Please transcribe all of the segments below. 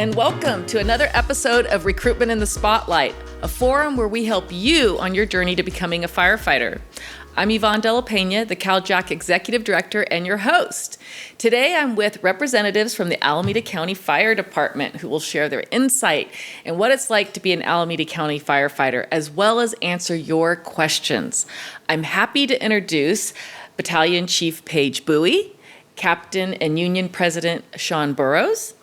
and welcome to another episode of Recruitment in the Spotlight, a forum where we help you on your journey to becoming a firefighter. I'm Yvonne De La Pena, the Cal-JAC Executive Director and your host. Today I'm with representatives from the Alameda County Fire Department who will share their insight and what it's like to be an Alameda County firefighter, as well as answer your questions. I'm happy to introduce Battalion Chief Paige Bowie, Captain and Union President Sean Burrows,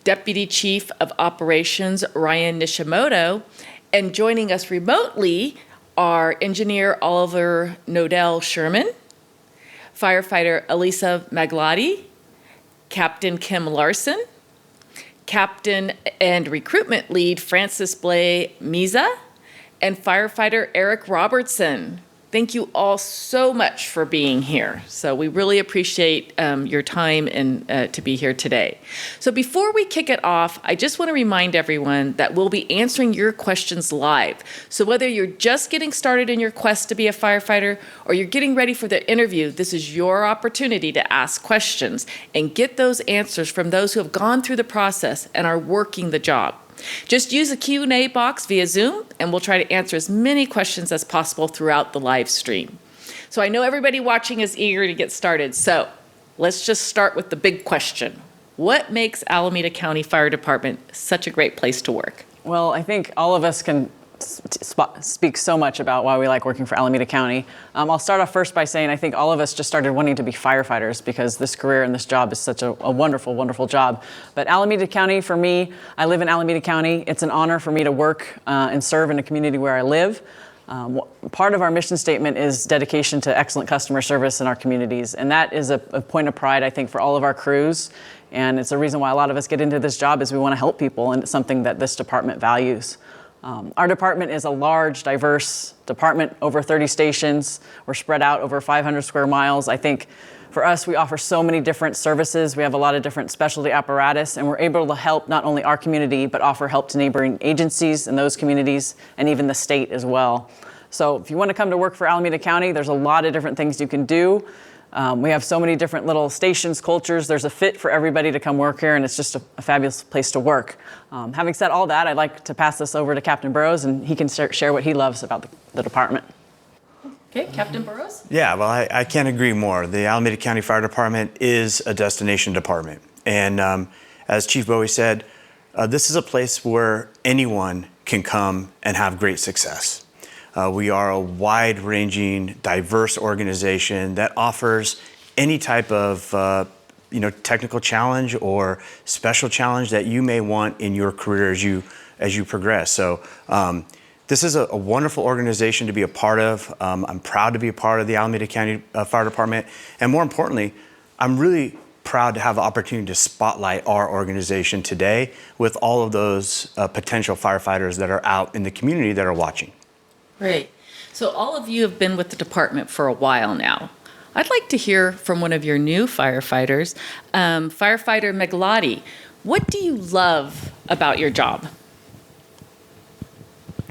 Deputy Chief of Operations Ryan Nishimoto, and joining us remotely are Engineer Oliver Nodell Sherman, Firefighter Elisa Maglotti, Captain Kim Larson, Captain and Recruitment Lead Francis Blay Miza, and Firefighter Eric Robertson. Thank you all so much for being here. So we really appreciate your time and to be here today. So before we kick it off, I just want to remind everyone that we'll be answering your questions live. So whether you're just getting started in your quest to be a firefighter or you're getting ready for the interview, this is your opportunity to ask questions and get those answers from those who have gone through the process and are working the job. Just use the Q&A box via Zoom, and we'll try to answer as many questions as possible throughout the live stream. So I know everybody watching is eager to get started, so let's just start with the big question. What makes Alameda County Fire Department such a great place to work? Well, I think all of us can speak so much about why we like working for Alameda County. I'll start off first by saying I think all of us just started wanting to be firefighters because this career and this job is such a wonderful, wonderful job. But Alameda County, for me, I live in Alameda County. It's an honor for me to work and serve in the community where I live. Part of our mission statement is dedication to excellent customer service in our communities, and that is a point of pride, I think, for all of our crews. And it's a reason why a lot of us get into this job is we want to help people, and it's something that this department values. Our department is a large, diverse department, over 30 stations. We're spread out over 500 square miles. I think for us, we offer so many different services. We have a lot of different specialty apparatus, and we're able to help not only our community, but offer help to neighboring agencies in those communities and even the state as well. So if you want to come to work for Alameda County, there's a lot of different things you can do. We have so many different little stations, cultures. There's a fit for everybody to come work here, and it's just a fabulous place to work. Having said all that, I'd like to pass this over to Captain Burrows, and he can share what he loves about the department. Okay, Captain Burrows? Yeah, well, I can't agree more. The Alameda County Fire Department is a destination department. And as Chief Bowie said, this is a place where anyone can come and have great success. We are a wide-ranging, diverse organization that offers any type of technical challenge or special challenge that you may want in your career as you progress. So this is a wonderful organization to be a part of. I'm proud to be a part of the Alameda County Fire Department. And more importantly, I'm really proud to have the opportunity to spotlight our organization today with all of those potential firefighters that are out in the community that are watching. Great. So all of you have been with the department for a while now. I'd like to hear from one of your new firefighters, Firefighter Maglotti. What do you love about your job?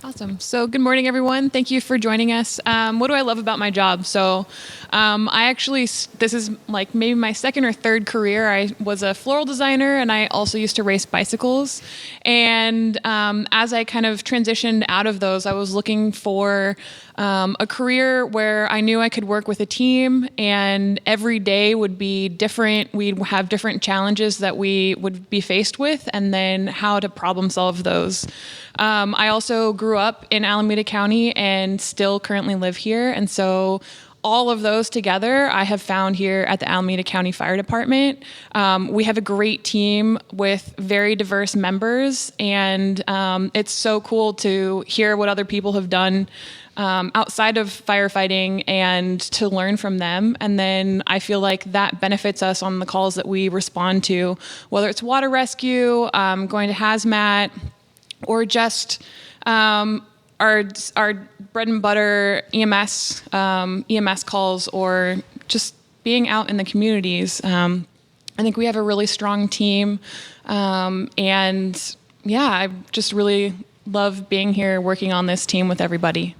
Awesome. So good morning, everyone. Thank you for joining us. What do I love about my job? So this is like maybe my second or third career. I was a floral designer, and I also used to race bicycles. And as I kind of transitioned out of those, I was looking for a career where I knew I could work with a team, and every day would be different. We'd have different challenges that we would be faced with, and then how to problem solve those. I also grew up in Alameda County and still currently live here. And so all of those together, I have found here at the Alameda County Fire Department. We have a great team with very diverse members, and it's so cool to hear what other people have done outside of firefighting and to learn from them. And then I feel like that benefits us on the calls that we respond to, whether it's water rescue, going to hazmat, or just our bread and butter EMS calls, or just being out in the communities. I think we have a really strong team, and yeah, I just really love being here working on this team with everybody.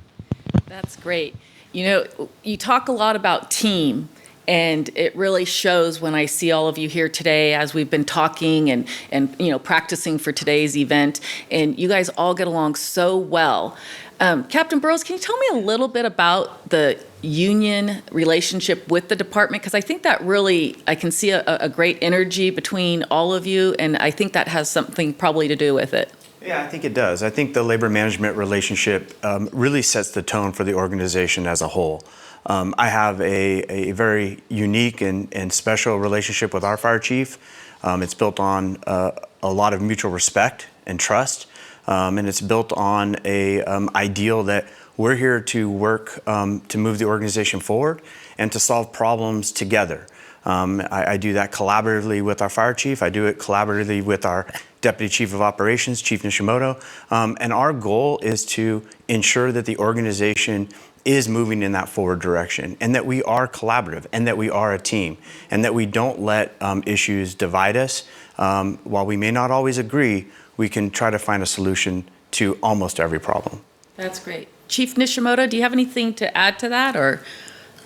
That's great. You know, you talk a lot about team, And it really shows when I see all of you here today as we've been talking and practicing for today's event. And you guys all get along so well. Captain Burrows, can you tell me a little bit about the union relationship with the department? Because I think that really, I can see a great energy between all of you, and I think that has something probably to do with it. Yeah, I think it does. I think the labor management relationship really sets the tone for the organization as a whole. I have a very unique and special relationship with our fire chief. It's built on a lot of mutual respect and trust. And it's built on a ideal that we're here to work to move the organization forward and to solve problems together. I do that collaboratively with our fire chief. I do it collaboratively with our Deputy Chief of Operations, Chief Nishimoto. And our goal is to ensure that the organization is moving in that forward direction, and that we are collaborative, and that we are a team, and that we don't let issues divide us. While we may not always agree, we can try to find a solution to almost every problem. That's great. Chief Nishimoto, do you have anything to add to that, or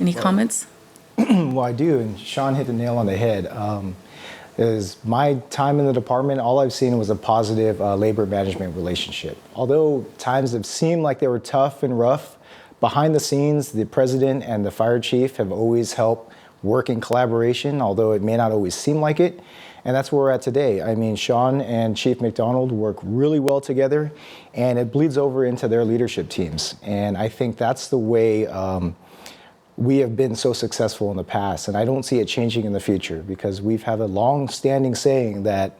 any comments? Well, I do, and Sean hit the nail on the head. Is my time in the department, all I've seen was a positive labor management relationship. Although times have seemed like they were tough and rough, behind the scenes, the president and the fire chief have always helped work in collaboration, although it may not always seem like it. And that's where we're at today. I mean, Sean and Chief McDonald work really well together, and it bleeds over into their leadership teams. And I think that's the way we have been so successful in the past. And I don't see it changing in the future, because we've had a long-standing saying that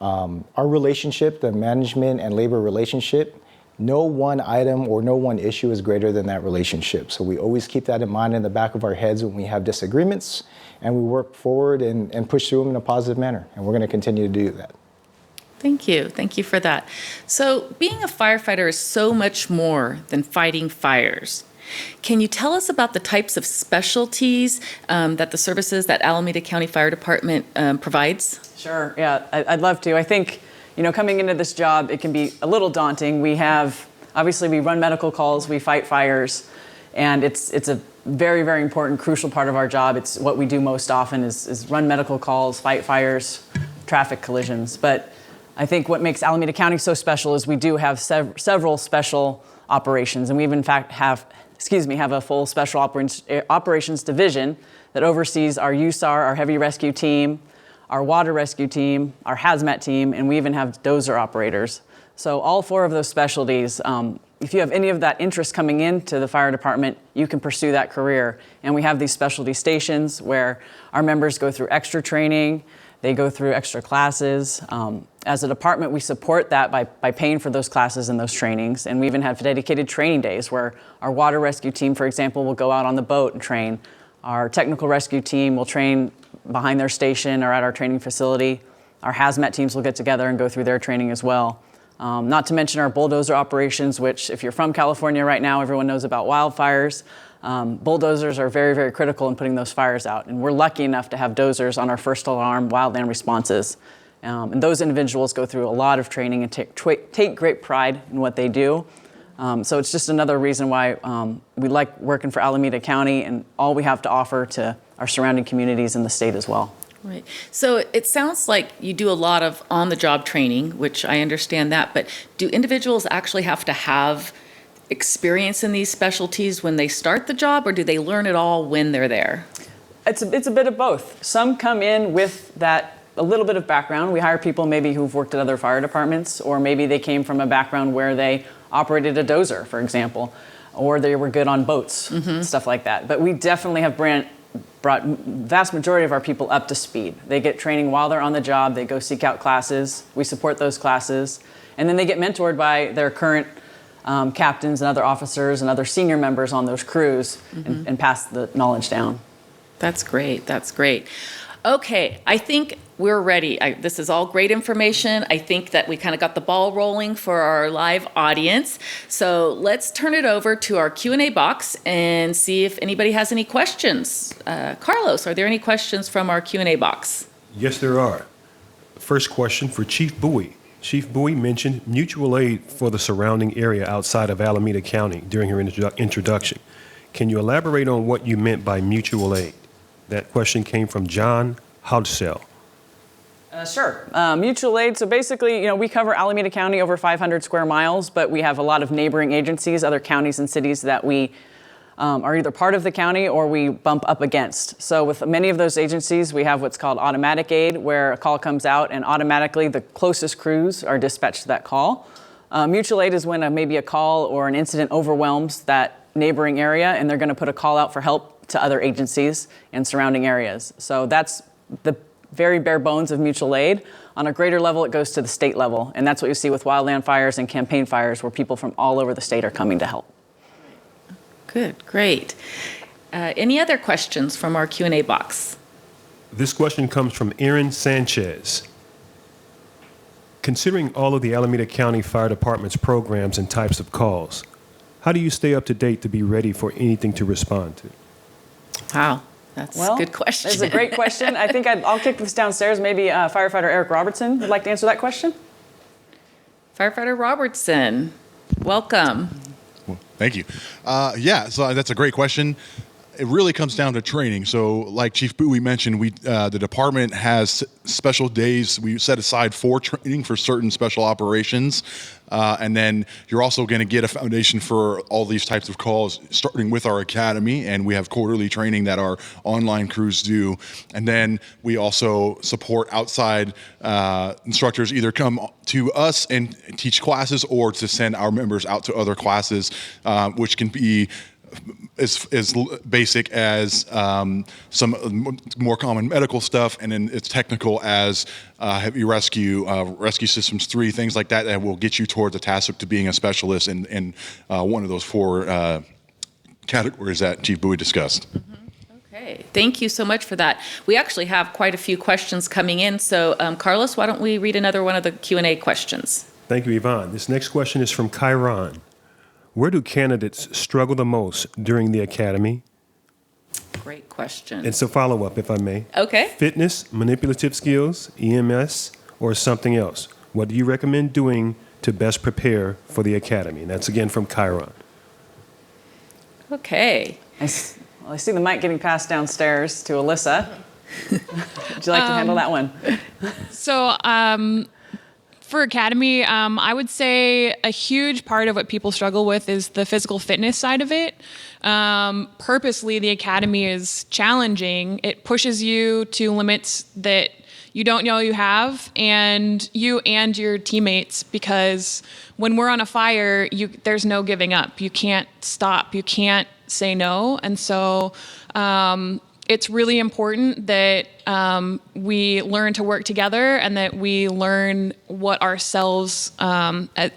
our relationship, the management and labor relationship, no one item or no one issue is greater than that relationship. So we always keep that in mind in the back of our heads when we have disagreements, and we work forward and push through them in a positive manner. And we're going to continue to do that. Thank you. Thank you for that. So being a firefighter is so much more than fighting fires. Can you tell us about the types of specialties that the services that Alameda County Fire Department provides? Sure, yeah, I'd love to. I think, coming into this job, it can be a little daunting. Obviously we run medical calls, we fight fires, and it's a very, very important, crucial part of our job. It's what we do most often is run medical calls, fight fires, traffic collisions. But I think what makes Alameda County so special is we do have several special operations, and we in fact have a full special operations division that oversees our USAR, our heavy rescue team, our water rescue team, our hazmat team, and we even have dozer operators. So all four of those specialties, if you have any of that interest coming into the fire department, you can pursue that career. And we have these specialty stations where our members go through extra training, they go through extra classes. As a department, we support that by paying for those classes and those trainings. And we even have dedicated training days where our water rescue team, for example, will go out on the boat and train. Our technical rescue team will train behind their station or at our training facility. Our hazmat teams will get together and go through their training as well. Not to mention our bulldozer operations, which if you're from California right now, everyone knows about wildfires. Bulldozers are very, very critical in putting those fires out. And we're lucky enough to have dozers on our first alarm wildland responses. And those individuals go through a lot of training and take great pride in what they do. So it's just another reason why we like working for Alameda County and all we have to offer to our surrounding communities in the state as well. Right. So it sounds like you do a lot of on-the-job training, which I understand that, but do individuals actually have to have experience in these specialties when they start the job, or do they learn it all when they're there? It's a bit of both. Some come in with a little bit of background. We hire people maybe who've worked at other fire departments, or maybe they came from a background where they operated a dozer, for example, or they were good on boats, stuff like that. But we definitely have brought vast majority of our people up to speed. They get training while they're on the job. They go seek out classes. We support those classes. And then they get mentored by their current captains and other officers and other senior members on those crews and pass the knowledge down. That's great. That's great. Okay, I think we're ready. This is all great information. I think that we kind of got the ball rolling for our live audience. So let's turn it over to our Q&A box and see if anybody has any questions. Carlos, are there any questions from our Q&A box? Yes, there are. First question for Chief Bowie. Chief Bowie mentioned mutual aid for the surrounding area outside of Alameda County during her introduction. Can you elaborate on what you meant by mutual aid? That question came from John Hodsell. Sure. Mutual aid. So basically, we cover Alameda County over 500 square miles, but we have a lot of neighboring agencies, other counties and cities that we are either part of the county or we bump up against. So with many of those agencies, we have what's called automatic aid, where a call comes out and automatically the closest crews are dispatched to that call. Mutual aid is when maybe a call or an incident overwhelms that neighboring area, and they're going to put a call out for help to other agencies and surrounding areas. So that's the very bare bones of mutual aid. On a greater level, it goes to the state level, and that's what you see with wildland fires and campaign fires, where people from all over the state are coming to help. Good, great. Any other questions from our Q&A box? This question comes from Aaron Sanchez. Considering all of the Alameda County Fire Department's programs and types of calls, how do you stay up to date to be ready for anything to respond to? Wow, that's a good question. That's a great question. I think I'll kick this downstairs. Maybe Firefighter Eric Robertson would like to answer that question. Firefighter Robertson, welcome. Well, thank you. So that's a great question. It really comes down to training. So like Chief Bowie mentioned, the department has special days. We set aside for training for certain special operations. And then you're also going to get a foundation for all these types of calls, starting with our academy. And we have quarterly training that our online crews do. And then we also support outside instructors, either come to us and teach classes or to send our members out to other classes, which can be as basic as some more common medical stuff, and then it's technical as heavy rescue, rescue systems 3, things like that, that will get you towards a task to being a specialist in one of those 4 categories that Chief Bowie discussed. Mm-hmm. Okay, thank you so much for that. We actually have quite a few questions coming in, so Carlos, why don't we read another one of the Q&A questions? Thank you, Yvonne. This next question is from Chiron. Where do candidates struggle the most during the academy? Great question. It's a follow-up, if I may. Okay. Fitness, manipulative skills, EMS, or something else? What do you recommend doing to best prepare for the academy? And that's again from Chiron. Okay. I see the mic getting passed downstairs to Alyssa. Would you like to handle that one? So, for academy, I would say a huge part of what people struggle with is the physical fitness side of it. Purposely, the academy is challenging. It pushes you to limits that you don't know you have, and you and your teammates, because when we're on a fire, there's no giving up. You can't stop. You can't say no. And so it's really important that we learn to work together and that we learn what ourselves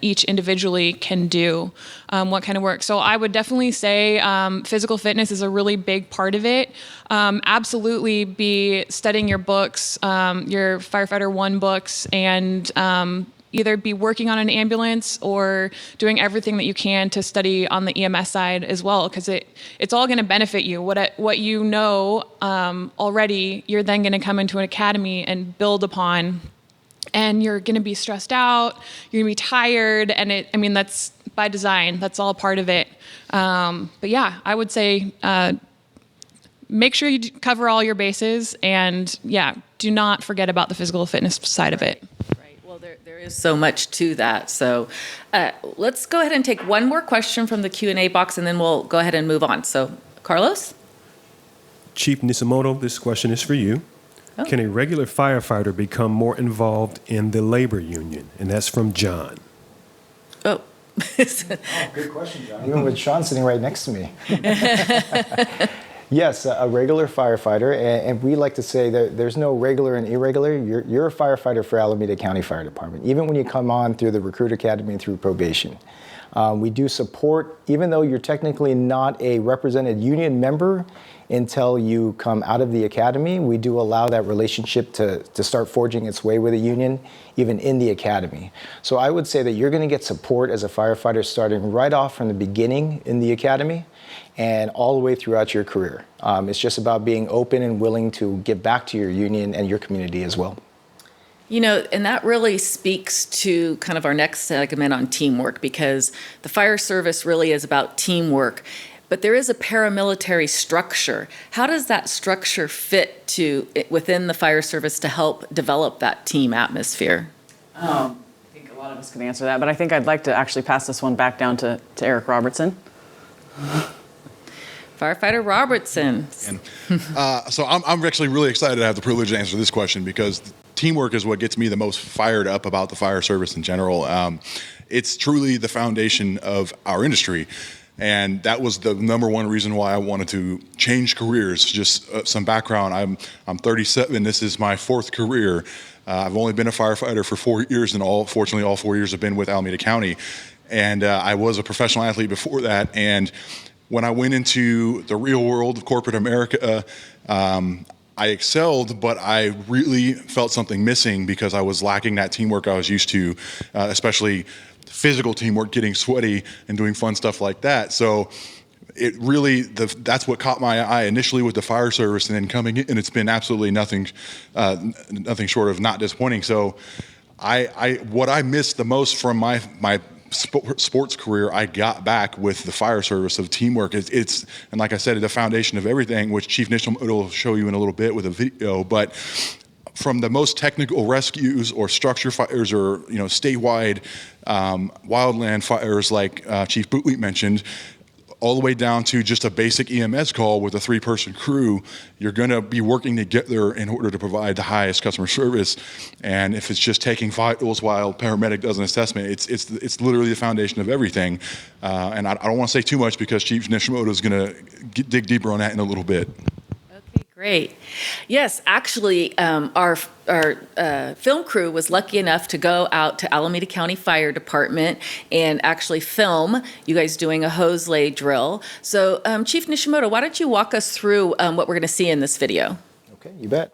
each individually can do, what kind of work. So I would definitely say physical fitness is a really big part of it. Absolutely be studying your books, your Firefighter 1 books, and either be working on an ambulance or doing everything that you can to study on the EMS side as well, because it's all going to benefit you. What you know already, you're then going to come into an academy and build upon, and you're going to be stressed out, you're going to be tired, and that's by design. That's all part of it. But yeah, I would say make sure you cover all your bases, and yeah, do not forget about the physical fitness side of it. There is so much to that. So let's go ahead and take one more question from the Q&A box, and then we'll go ahead and move on. So, Carlos? Chief Nishimoto, this question is for you. Oh. Can a regular firefighter become more involved in the labor union? And that's from John. Oh. Good question, John. Even with Sean sitting right next to me. Yes, a regular firefighter, and we like to say that there's no regular and irregular. You're a firefighter for Alameda County Fire Department, even when you come on through the Recruit Academy and through probation. We do support, even though you're technically not a represented union member until you come out of the academy, we do allow that relationship to start forging its way with a union, even in the academy. So I would say that you're going to get support as a firefighter starting right off from the beginning in the academy and all the way throughout your career. It's just about being open and willing to give back to your union and your community as well. And that really speaks to kind of our next segment on teamwork, because the fire service really is about teamwork. but there is a paramilitary structure. How does that structure fit within the fire service to help develop that team atmosphere? I think a lot of us can answer that, but I think I'd like to actually pass this one back down to Eric Robertson. Firefighter Robertson. So I'm actually really excited to have the privilege to answer this question, because teamwork is what gets me the most fired up about the fire service in general. It's truly the foundation of our industry. And that was the number one reason why I wanted to change careers. Just some background, I'm 37, this is my fourth career. I've only been a firefighter for 4 years, and fortunately all 4 years have been with Alameda County. And I was a professional athlete before that. And when I went into the real world of corporate America, I excelled, but I really felt something missing because I was lacking that teamwork I was used to, especially physical teamwork, getting sweaty and doing fun stuff like that. So it really, that's what caught my eye initially with the fire service, and then coming in, and it's been absolutely nothing short of not disappointing. So what I missed the most from my sports career, I got back with the fire service of teamwork. And like I said, the foundation of everything, which Chief Nishimoto will show you in a little bit with a video. But from the most technical rescues or structure fires, or statewide wildland fires like Chief Bootley mentioned, all the way down to just a basic EMS call with a 3-person crew, you're going to be working together in order to provide the highest customer service. And if it's just taking vitals while paramedic does an assessment, it's literally the foundation of everything. And I don't want to say too much because Chief Nishimoto is going to dig deeper on that in a little bit. Great. Yes, actually, our film crew was lucky enough to go out to Alameda County Fire Department and actually film you guys doing a hose lay drill. So, Chief Nishimoto, why don't you walk us through what we're going to see in this video? Okay, you bet.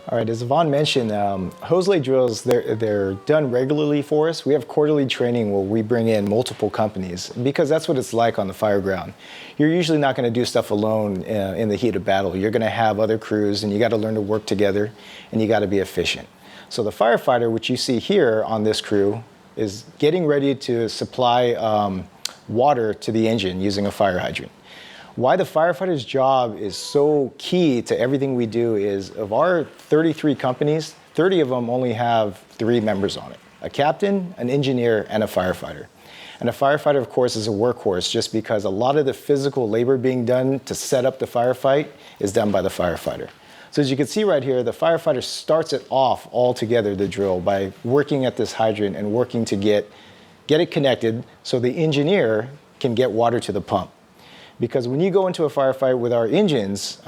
All right, as Yvonne mentioned, hose lay drills, they're done regularly for us. We have quarterly training where we bring in multiple companies, because that's what it's like on the fire ground. You're usually not going to do stuff alone in the heat of battle. You're going to have other crews, and you got to learn to work together, and you got to be efficient. So the firefighter, which you see here on this crew, is getting ready to supply water to the engine using a fire hydrant. Why the firefighter's job is so key to everything we do is, of our 33 companies, 30 of them only have 3 members on it: a captain, an engineer, and a firefighter. And a firefighter, of course, is a workhorse, just because a lot of the physical labor being done to set up the firefight is done by the firefighter. So as you can see right here, the firefighter starts it off all together, the drill, by working at this hydrant and working to get it connected so the engineer can get water to the pump. Because when you go into a firefight with our engines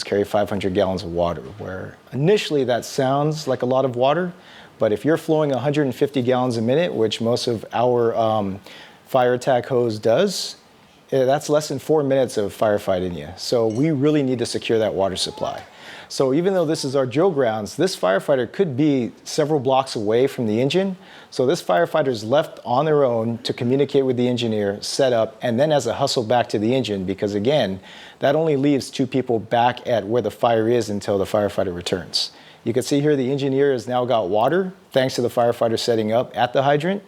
carry 500 gallons of water, where initially that sounds like a lot of water, but if you're flowing 150 gallons a minute, which most of our fire attack hose does, that's less than 4 minutes of firefighting you. So we really need to secure that water supply. So even though this is our drill grounds, this firefighter could be several blocks away from the engine. So this firefighter is left on their own to communicate with the engineer, set up, and then has a hustle back to the engine, because again, that only leaves 2 people back at where the fire is until the firefighter returns. You can see here the engineer has now got water, thanks to the firefighter setting up at the hydrant.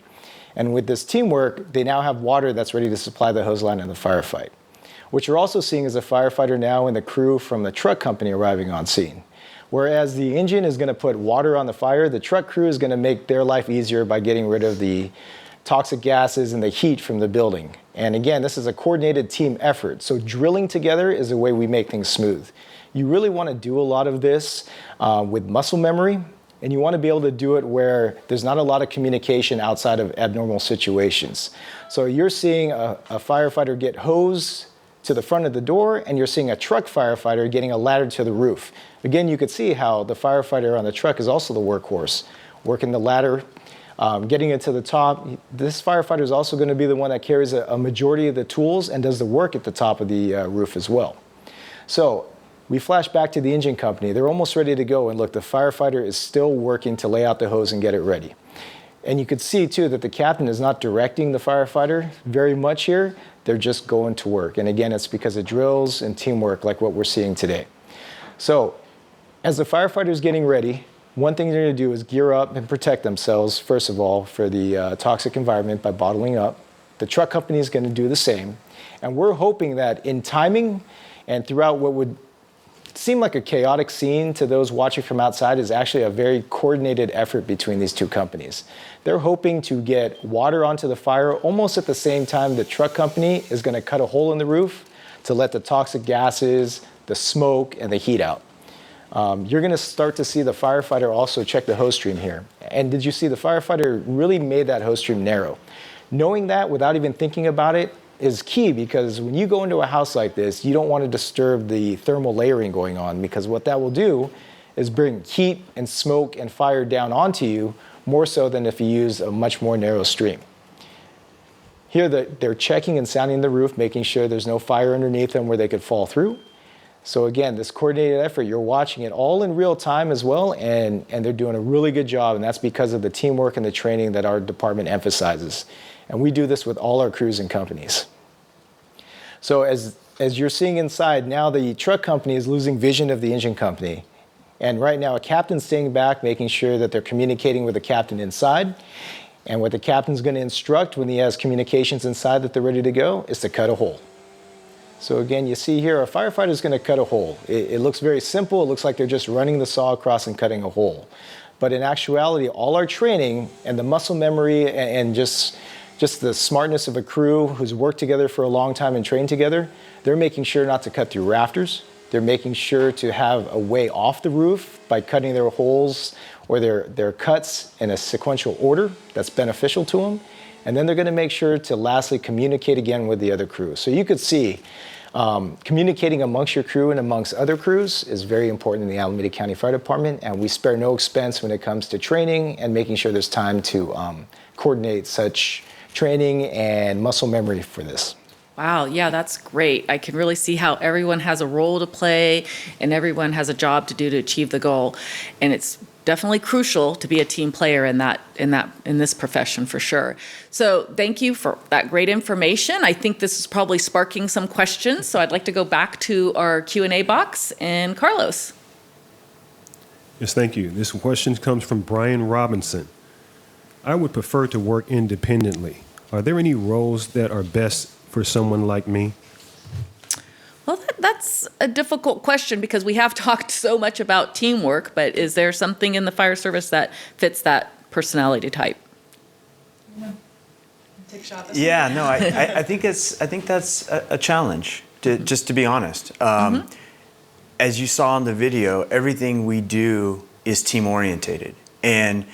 And with this teamwork, they now have water that's ready to supply the hose line in the firefight. What you're also seeing is a firefighter now and the crew from the truck company arriving on scene. Whereas the engine is going to put water on the fire, the truck crew is going to make their life easier by getting rid of the toxic gases and the heat from the building. And again, this is a coordinated team effort. So drilling together is a way we make things smooth. You really want to do a lot of this with muscle memory, and you want to be able to do it where there's not a lot of communication outside of abnormal situations. So you're seeing a firefighter get hose to the front of the door, and you're seeing a truck firefighter getting a ladder to the roof. Again, you could see how the firefighter on the truck is also the workhorse, working the ladder, getting it to the top. This firefighter is also going to be the one that carries a majority of the tools and does the work at the top of the roof as well. So we flash back to the engine company. They're almost ready to go, and look, the firefighter is still working to lay out the hose and get it ready. And you could see too that the captain is not directing the firefighter very much here. They're just going to work. And again, it's because of drills and teamwork like what we're seeing today. So as the firefighter is getting ready, one thing they're going to do is gear up and protect themselves, first of all, for the toxic environment by bottling up. The truck company is going to do the same. And we're hoping that in timing and throughout what would seem like a chaotic scene to those watching from outside is actually a very coordinated effort between these two companies. They're hoping to get water onto the fire almost at the same time the truck company is going to cut a hole in the roof to let the toxic gases, the smoke, and the heat out. You're going to start to see the firefighter also check the hose stream here. And did you see the firefighter really made that hose stream narrow? Knowing that without even thinking about it is key, because when you go into a house like this, you don't want to disturb the thermal layering going on, because what that will do is bring heat and smoke and fire down onto you more so than if you use a much more narrow stream. Here they're checking and sounding the roof, making sure there's no fire underneath them where they could fall through. So again, this coordinated effort, you're watching it all in real time as well, and they're doing a really good job, and that's because of the teamwork and the training that our department emphasizes. And we do this with all our crews and companies. So as you're seeing inside, now the truck company is losing vision of the engine company. And right now, a captain's staying back, making sure that they're communicating with the captain inside. And what the captain's going to instruct when he has communications inside that they're ready to go is to cut a hole. So again, you see here, a firefighter is going to cut a hole. It looks very simple. It looks like they're just running the saw across and cutting a hole. But in actuality, all our training and the muscle memory and just the smartness of a crew who's worked together for a long time and trained together, they're making sure not to cut through rafters. They're making sure to have a way off the roof by cutting their holes or their cuts in a sequential order that's beneficial to them. And then they're going to make sure to lastly communicate again with the other crew. So you could see communicating amongst your crew and amongst other crews is very important in the Alameda County Fire Department, and we spare no expense when it comes to training and making sure there's time to coordinate such training and muscle memory for this. Wow, yeah, that's great. I can really see how everyone has a role to play and everyone has a job to do to achieve the goal. And it's definitely crucial to be a team player in this profession for sure. So thank you for that great information. I think this is probably sparking some questions. So I'd like to go back to our Q&A box, and Carlos. Yes, thank you. This question comes from Brian Robinson. I would prefer to work independently. Are there any roles that are best for someone like me? Well, that's a difficult question because we have talked so much about teamwork, but is there something in the fire service that fits that personality type? Take a shot. Yeah, no, I think that's a challenge, just to be honest. As you saw in the video, everything we do is team orientated. And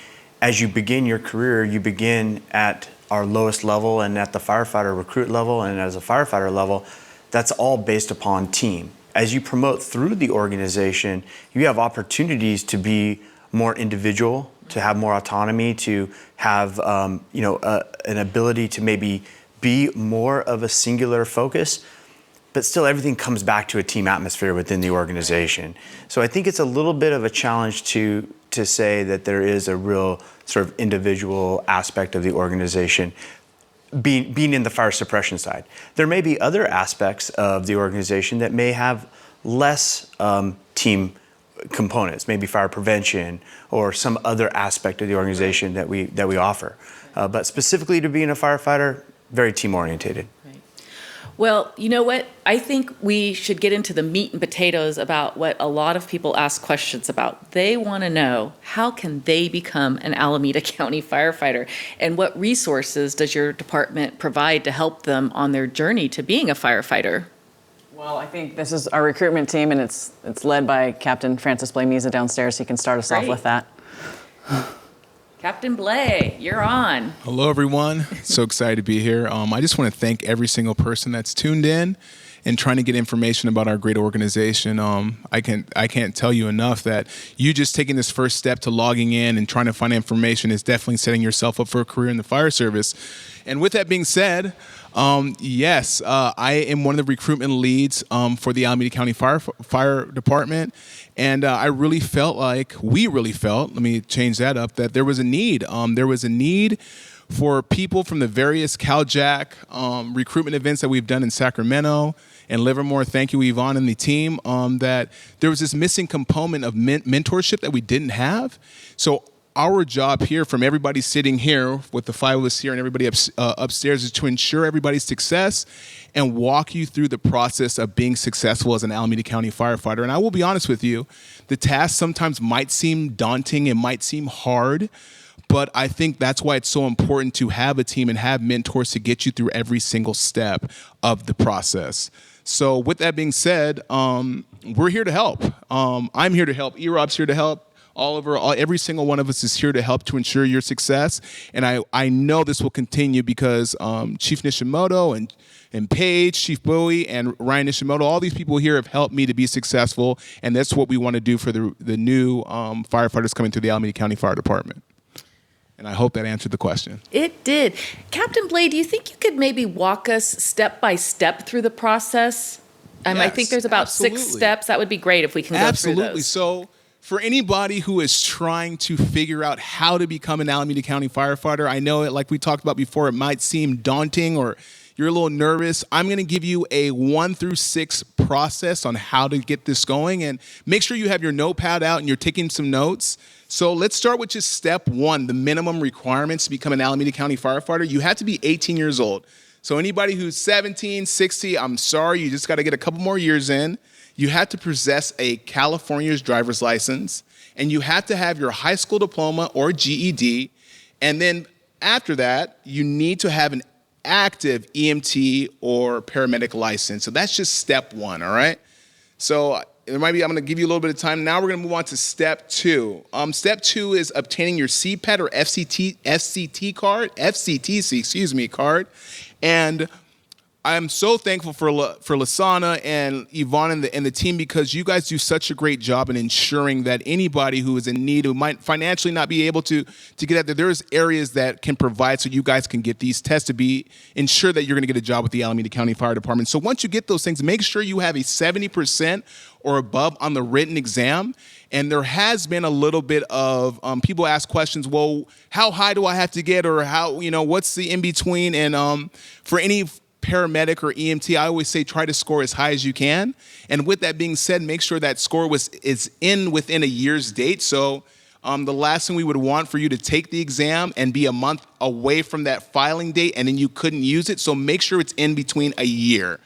as you begin your career, you begin at our lowest level and at the firefighter recruit level and as a firefighter level, that's all based upon team. As you promote through the organization, you have opportunities to be more individual, to have more autonomy, to have an ability to maybe be more of a singular focus, but still everything comes back to a team atmosphere within the organization. So I think it's a little bit of a challenge to say that there is a real sort of individual aspect of the organization being in the fire suppression side. There may be other aspects of the organization that may have less team components, maybe fire prevention or some other aspect of the organization that we offer. But specifically to being a firefighter, very team orientated. Well, you know what? I think we should get into the meat and potatoes about what a lot of people ask questions about. They want to know, how can they become an Alameda County firefighter? And what resources does your department provide to help them on their journey to being a firefighter? Well, I think this is our recruitment team, and it's led by Captain Francis Blameza downstairs. He can start us off with that. Captain Blay, you're on. Hello, everyone. So excited to be here. I just want to thank every single person that's tuned in and trying to get information about our great organization. I can't tell you enough that you just taking this first step to logging in and trying to find information is definitely setting yourself up for a career in the fire service. And with that being said, yes, I am one of the recruitment leads for the Alameda County Fire Department. And we really felt, let me change that up, that there was a need. There was a need for people from the various Cal-JAC recruitment events that we've done in Sacramento and Livermore. Thank you, Yvonne and the team, that there was this missing component of mentorship that we didn't have. So our job here, from everybody sitting here with the 5 of us here and everybody upstairs, is to ensure everybody's success and walk you through the process of being successful as an Alameda County firefighter. And I will be honest with you, the task sometimes might seem daunting, it might seem hard, but I think that's why it's so important to have a team and have mentors to get you through every single step of the process. So with that being said, we're here to help. I'm here to help. E-Rob's here to help. Oliver, every single one of us is here to help to ensure your success. And I know this will continue because Chief Nishimoto and Paige, Chief Bowie, and Ryan Nishimoto, all these people here have helped me to be successful. And that's what we want to do for the new firefighters coming through the Alameda County Fire Department. And I hope that answered the question. It did. Captain Blade, do you think you could maybe walk us step by step through the process? I think there's about absolutely. 6 steps. That would be great if we can go through Absolutely. those. So for anybody who is trying to figure out how to become an Alameda County firefighter, I know it, like we talked about before, it might seem daunting or you're a little nervous. I'm going to give you a 1 through 6 process on how to get this going, and make sure you have your notepad out and you're taking some notes. So let's start with just step 1, the minimum requirements to become an Alameda County firefighter. You have to be 18 years old. So anybody who's 17, 60, I'm sorry, you just got to get a couple more years in. You have to possess a California's driver's license, and you have to have your high school diploma or GED. And then after that, you need to have an active EMT or paramedic license. So that's just step 1, all right? So I'm going to give you a little bit of time. Now we're going to move on to step 2. Step 2 is obtaining your CPET or FCTC card. And I'm so thankful for Lasana and Yvonne and the team, because you guys do such a great job in ensuring that anybody who is in need, who might financially not be able to get out there, there's areas that can provide so you guys can get these tests to ensure that you're going to get a job with the Alameda County Fire Department. So once you get those things, make sure you have a 70% or above on the written exam. And there has been a little bit of people ask questions, well, how high do I have to get, or what's the in between? And for any paramedic or EMT, I always say try to score as high as you can. And with that being said, make sure that score is within a year's date. So the last thing we would want for you to take the exam and be a month away from that filing date, and then you couldn't use it. So make sure it's in between a year.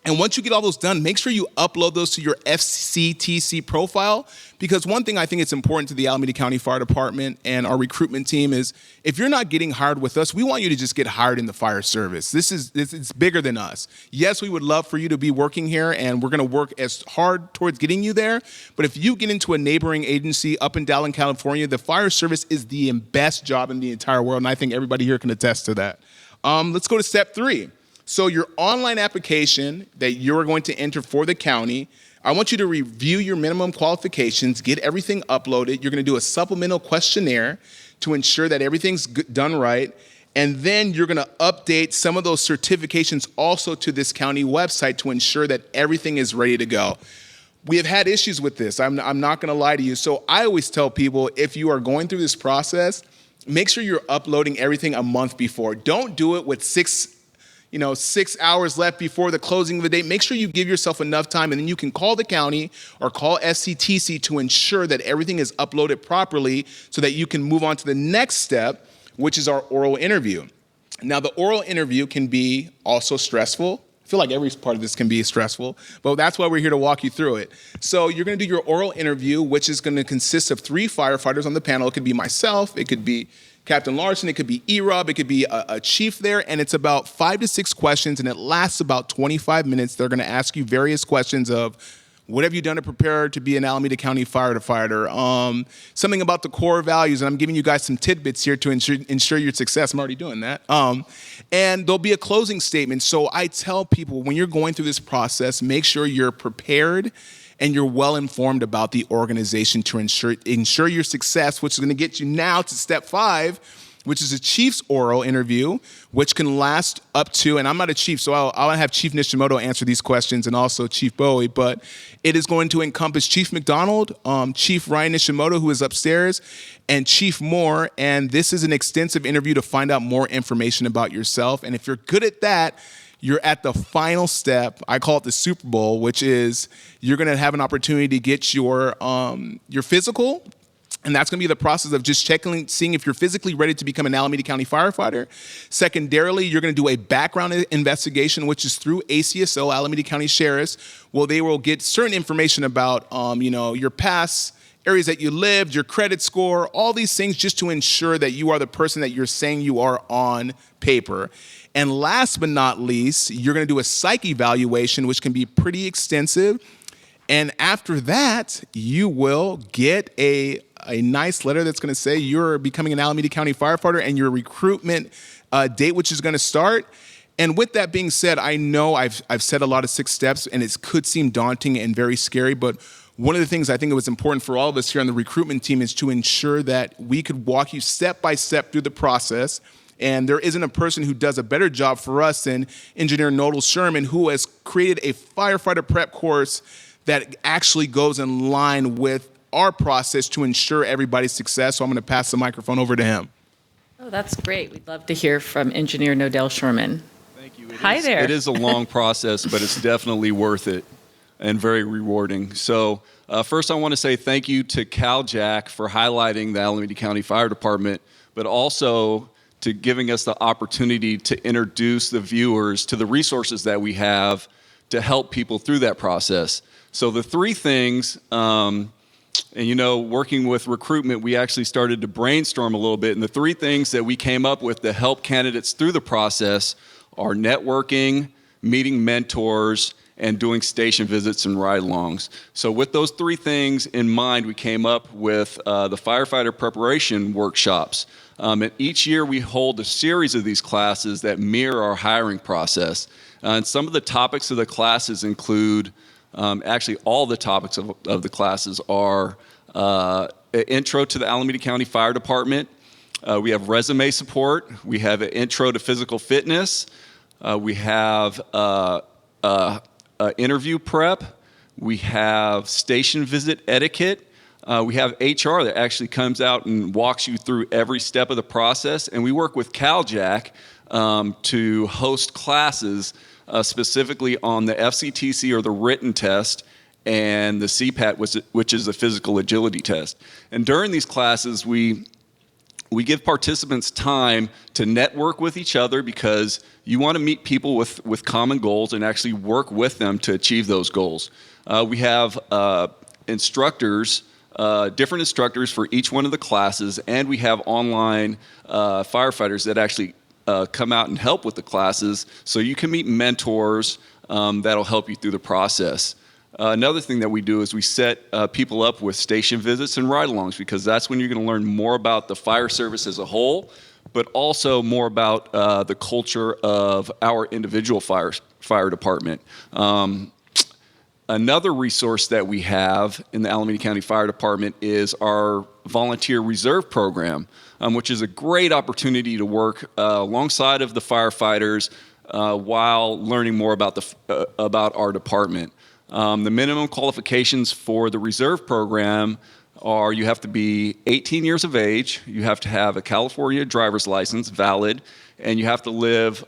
And once you get all those done, make sure you upload those to your Sctc profile, because one thing I think it's important to the Alameda County Fire Department and our recruitment team is, if you're not getting hired with us, we want you to just get hired in the fire service. It's bigger than us. Yes, we would love for you to be working here, and we're going to work as hard towards getting you there. But if you get into a neighboring agency up in Dowling, California, the fire service is the best job in the entire world, and I think everybody here can attest to that. Let's go to step 3. So your online application that you're going to enter for the county, I want you to review your minimum qualifications, get everything uploaded. You're going to do a supplemental questionnaire to ensure that everything's done right. And then you're going to update some of those certifications also to this county website to ensure that everything is ready to go. We have had issues with this. I'm not going to lie to you. So I always tell people, if you are going through this process, make sure you're uploading everything a month before. Don't do it with 6 hours left before the closing of the date. Make sure you give yourself enough time, and then you can call the county or call Sctc to ensure that everything is uploaded properly so that you can move on to the next step, which is our oral interview. Now, the oral interview can be also stressful. I feel like every part of this can be stressful, but that's why we're here to walk you through it. So you're going to do your oral interview, which is going to consist of 3 firefighters on the panel. It could be myself, it could be Captain Larson, it could be E-Rob, it could be a chief there, and it's about 5 to 6 questions, and it lasts about 25 minutes. They're going to ask you various questions of, what have you done to prepare to be an Alameda County firefighter? Something about the core values, and I'm giving you guys some tidbits here to ensure your success. I'm already doing that. And there'll be a closing statement. So I tell people, when you're going through this process, make sure you're prepared and you're well informed about the organization to ensure your success, which is going to get you now to step 5, which is a chief's oral interview, which can last up to, and I'm not a chief, so I'll have Chief Nishimoto answer these questions, and also Chief Bowie, but it is going to encompass Chief McDonald, Chief Ryan Nishimoto, who is upstairs, and Chief Moore, and this is an extensive interview to find out more information about yourself. And if you're good at that, you're at the final step. I call it the Super Bowl, which is you're going to have an opportunity to get your physical. And that's going to be the process of just checking, seeing if you're physically ready to become an Alameda County firefighter. Secondarily, you're going to do a background investigation, which is through ACSO, Alameda County Sheriffs. Well, they will get certain information about, your past, areas that you lived, your credit score, all these things, just to ensure that you are the person that you're saying you are on paper. And last but not least, you're going to do a psych evaluation, which can be pretty extensive. And after that, you will get a nice letter that's going to say you're becoming an Alameda County firefighter and your recruitment date, which is going to start. And with that being said, I know I've said a lot of 6 steps, and it could seem daunting and very scary, but one of the things I think it was important for all of us here on the recruitment team is to ensure that we could walk you step by step through the process. And there isn't a person who does a better job for us than Engineer Norcal Sherman, who has created a firefighter prep course that actually goes in line with our process to ensure everybody's success. So I'm going to pass the microphone over to him. Oh, that's great. We'd love to hear from Engineer Norcal Sherman. Thank you. Hi there. It is a long process, but it's definitely worth it and very rewarding. So first I want to say thank you to Cal-JAC for highlighting the Alameda County Fire Department, but also to giving us the opportunity to introduce the viewers to the resources that we have to help people through that process. So the 3 things, working with recruitment, we actually started to brainstorm a little bit. And the 3 things that we came up with to help candidates through the process are networking, meeting mentors, and doing station visits and ride-alongs. So with those 3 things in mind, we came up with the firefighter preparation workshops. And each year we hold a series of these classes that mirror our hiring process. And some of the topics of the classes include actually, all the topics of the classes are intro to the Alameda County Fire Department. We have resume support. We have an intro to physical fitness. We have interview prep. We have station visit etiquette. We have HR that actually comes out and walks you through every step of the process. And we work with Cal-JAC to host classes specifically on the Sctc, or the written test, and the CPAT, which is the physical agility test. And during these classes, we give participants time to network with each other, because you want to meet people with common goals and actually work with them to achieve those goals. We have instructors, different instructors for each one of the classes, and we have online firefighters that actually come out and help with the classes, so you can meet mentors that'll help you through the process. Another thing that we do is we set people up with station visits and ride-alongs, because that's when you're going to learn more about the fire service as a whole, but also more about the culture of our individual fire department. Another resource that we have in the Alameda County Fire Department is our volunteer reserve program, which is a great opportunity to work alongside of the firefighters while learning more about our department. The minimum qualifications for the reserve program are you have to be 18 years of age, you have to have a California driver's license valid, and you have to live,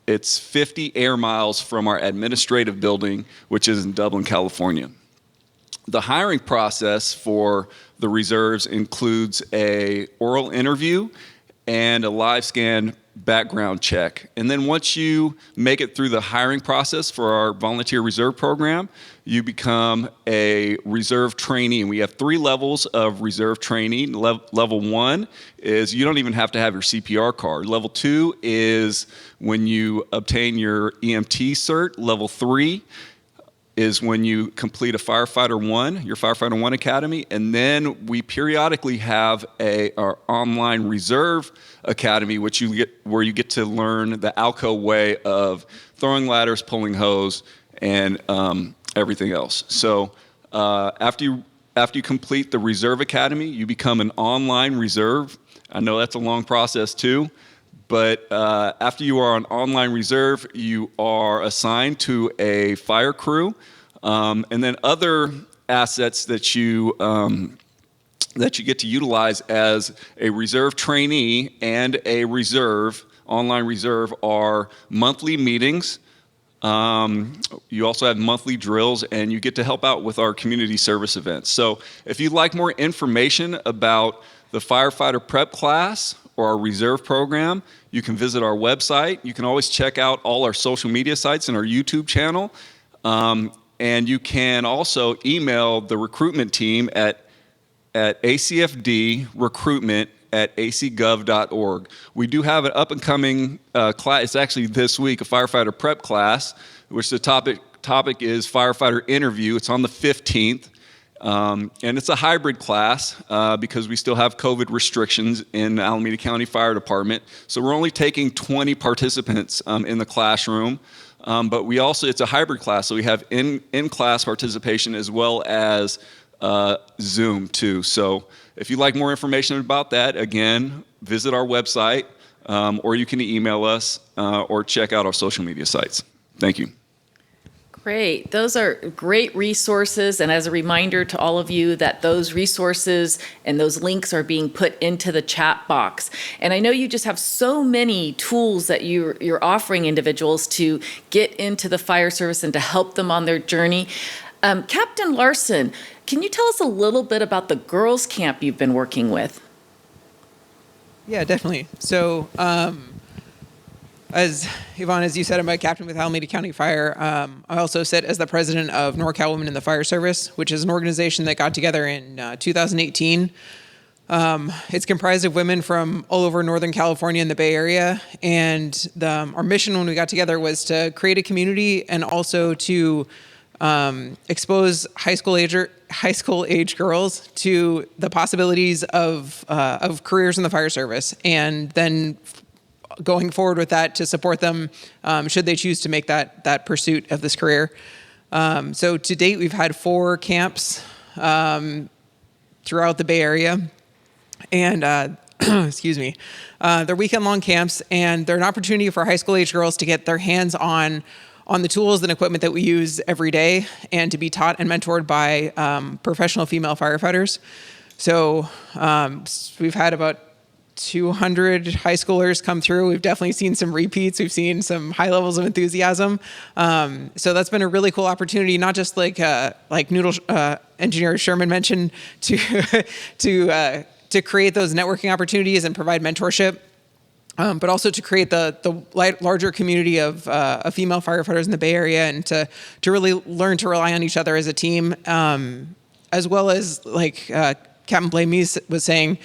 it's 50 air miles from our administrative building, which is in Dublin, California. The hiring process for the reserves includes a oral interview and a live scan background check. And then once you make it through the hiring process for our volunteer reserve program, you become a reserve trainee. And we have 3 levels of reserve trainee. Level 1 is you don't even have to have your CPR card. Level 2 is when you obtain your EMT cert. Level 3 is when you complete a Firefighter 1, your Firefighter 1 Academy, and then we periodically have our online reserve academy, where you get to learn the ALCO way of throwing ladders, pulling hose, and everything else. So after you complete the Reserve Academy, you become an online reserve. I know that's a long process too. But after you are on online reserve, you are assigned to a fire crew, and then other assets that you get to utilize as a reserve trainee and a reserve, online reserve, are monthly meetings, You also have monthly drills, and you get to help out with our community service events. So if you'd like more information about the firefighter prep class or our reserve program, you can visit our website. You can always check out all our social media sites and our YouTube channel. And you can also email the recruitment team at acfdrecruitment@acgov.org. We do have an up-and-coming class. It's actually this week, a firefighter prep class, which the topic is firefighter interview. It's on the 15th. And it's a hybrid class because we still have COVID restrictions in the Alameda County Fire Department. So we're only taking 20 participants in the classroom. But we also, it's a hybrid class, so we have in-class participation as well as Zoom too. So if you'd like more information about that, again, visit our website, or you can email us or check out our social media sites. Thank you. Great. Those are great resources. And as a reminder to all of you that those resources and those links are being put into the chat box. And I know you just have so many tools that you're offering individuals to get into the fire service and to help them on their journey. Captain Larson, can you tell us a little bit about the girls' camp you've been working with? Yeah, definitely. So, as Yvonne, as you said, I'm a captain with Alameda County Fire. I also sit as the president of Norcal Women in the Fire Service, which is an organization that got together in 2018. It's comprised of women from all over Northern California and the Bay Area. And our mission when we got together was to create a community and also to expose high school age girls to the possibilities of careers in the fire service, and then going forward with that to support them should they choose to make that pursuit of this career. So to date, we've had 4 camps throughout the Bay Area, and excuse me, they're weekend-long camps, and they're an opportunity for high school age girls to get their hands on the tools and equipment that we use every day, and to be taught and mentored by professional female firefighters. So we've had about 200 high schoolers come through. We've definitely seen some repeats. We've seen some high levels of enthusiasm. So that's been a really cool opportunity, not just like Noodle Engineer Sherman mentioned, to create those networking opportunities and provide mentorship, but also to create the larger community of female firefighters in the Bay Area, and to really learn to rely on each other as a team, as well as like Captain Blamise was saying,